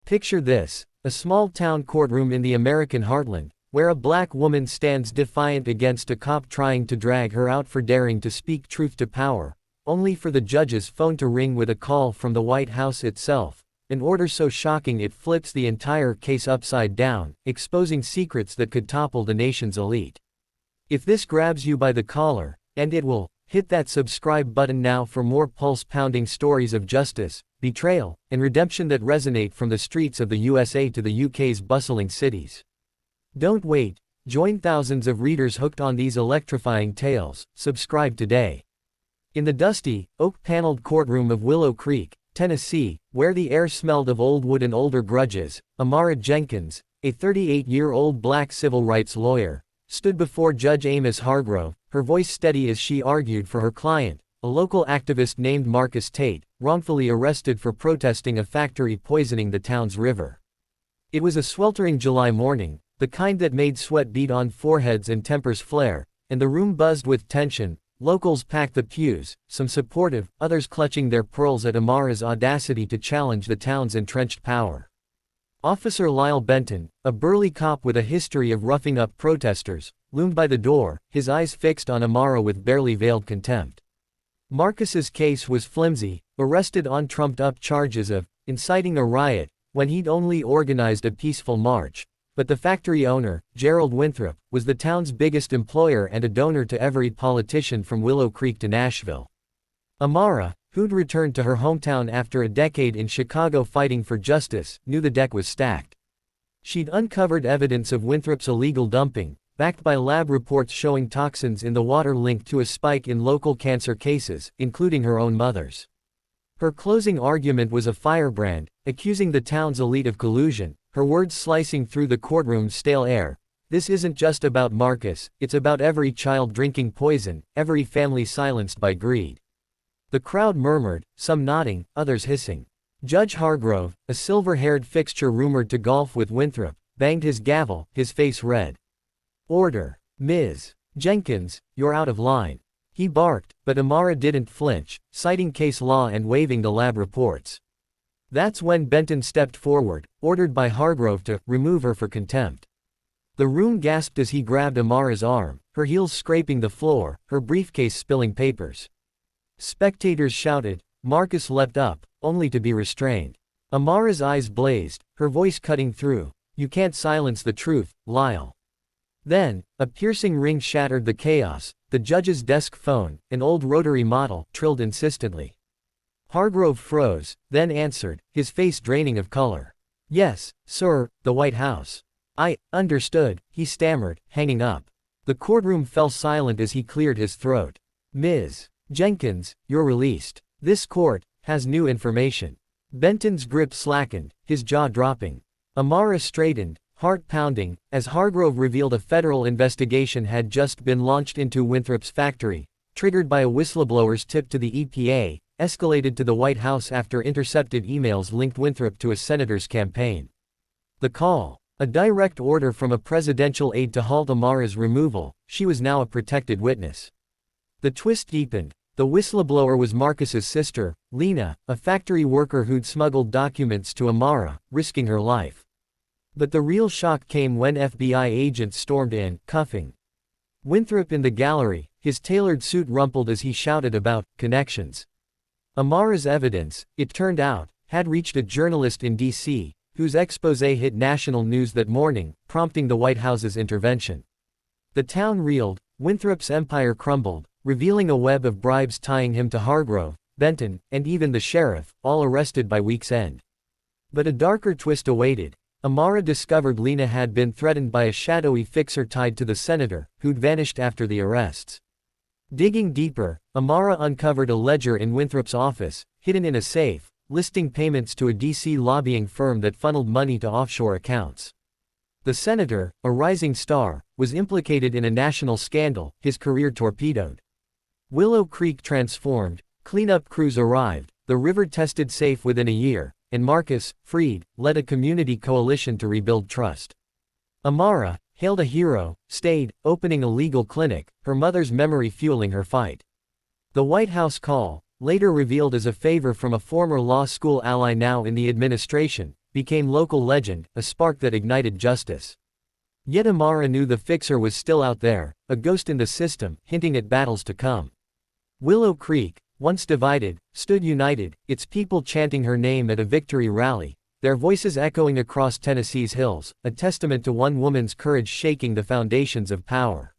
Picture this, a small-town courtroom in the American heartland, where a black woman stands defiant against a cop trying to drag her out for daring to speak truth to power, only for the judge's phone to ring with a call from the White House itself, an order so shocking it flips the entire case upside down, exposing secrets that could topple the nation's elite. If this grabs you by the collar, and it will, hit that subscribe button now for more pulse-pounding stories of justice, betrayal, and redemption that resonate from the streets of the USA to the UK's bustling cities. Don't wait, join thousands of readers hooked on these electrifying tales. Subscribe today. In the dusty, oak-paneled courtroom of Willow Creek, Tennessee, where the air smelled of old wood and older grudges, Amara Jenkins, a 38-year-old black civil rights lawyer, stood before Judge Amos Hargrove, her voice steady as she argued for her client, a local activist named Marcus Tate, wrongfully arrested for protesting a factory poisoning the town's river. It was a sweltering July morning, the kind that made sweat bead on foreheads and tempers flare, and the room buzzed with tension. Locals packed the pews, some supportive, others clutching their pearls at Amara's audacity to challenge the town's entrenched power. Officer Lyle Benton, a burly cop with a history of roughing up protesters, loomed by the door, his eyes fixed on Amara with barely veiled contempt. Marcus's case was flimsy, arrested on trumped-up charges of inciting a riot, when he'd only organized a peaceful march. But the factory owner, Gerald Winthrop, was the town's biggest employer and a donor to every politician from Willow Creek to Nashville. Amara, who'd returned to her hometown after a decade in Chicago fighting for justice, knew the deck was stacked. She'd uncovered evidence of Winthrop's illegal dumping, backed by lab reports showing toxins in the water linked to a spike in local cancer cases, including her own mother's. Her closing argument was a firebrand, accusing the town's elite of collusion, her words slicing through the courtroom's stale air. This isn't just about Marcus, it's about every child drinking poison, every family silenced by greed. The crowd murmured, some nodding, others hissing. Judge Hargrove, a silver-haired fixture rumored to golf with Winthrop, banged his gavel, his face red. Order. Ms. Jenkins, you're out of line. He barked, but Amara didn't flinch, citing case law and waving the lab reports. That's when Benton stepped forward, ordered by Hargrove to remove her for contempt. The room gasped as he grabbed Amara's arm, her heels scraping the floor, her briefcase spilling papers. Spectators shouted. Marcus leapt up, only to be restrained. Amara's eyes blazed, her voice cutting through. You can't silence the truth, Lyle. Then, a piercing ring shattered the chaos. The judge's desk phone, an old rotary model, trilled insistently. Hargrove froze, then answered, his face draining of color. Yes, sir, the White House. I understood, he stammered, hanging up. The courtroom fell silent as he cleared his throat. Ms. Jenkins, you're released. This court has new information. Benton's grip slackened, his jaw dropping. Amara straightened, heart pounding, as Hargrove revealed a federal investigation had just been launched into Winthrop's factory, triggered by a whistleblower's tip to the EPA, escalated to the White House after intercepted emails linked Winthrop to a senator's campaign. The call, a direct order from a presidential aide to halt Amara's removal. She was now a protected witness. The twist deepened. The whistleblower was Marcus's sister, Lena, a factory worker who'd smuggled documents to Amara, risking her life. But the real shock came when FBI agents stormed in, cuffing Winthrop in the gallery, his tailored suit rumpled as he shouted about connections. Amara's evidence, it turned out, had reached a journalist in D.C., whose exposé hit national news that morning, prompting the White House's intervention. The town reeled, Winthrop's empire crumbled, revealing a web of bribes tying him to Hargrove, Benton, and even the sheriff, all arrested by week's end. But a darker twist awaited. Amara discovered Lena had been threatened by a shadowy fixer tied to the senator, who'd vanished after the arrests. Digging deeper, Amara uncovered a ledger in Winthrop's office, hidden in a safe, listing payments to a D.C. lobbying firm that funneled money to offshore accounts. The senator, a rising star, was implicated in a national scandal, his career torpedoed. Willow Creek transformed, cleanup crews arrived, the river tested safe within a year, and Marcus, freed, led a community coalition to rebuild trust. Amara, hailed a hero, stayed, opening a legal clinic, her mother's memory fueling her fight. The White House call, later revealed as a favor from a former law school ally now in the administration, became local legend, a spark that ignited justice. Yet Amara knew the fixer was still out there, a ghost in the system, hinting at battles to come. Willow Creek, once divided, stood united, its people chanting her name at a victory rally, their voices echoing across Tennessee's hills, a testament to one woman's courage shaking the foundations of power.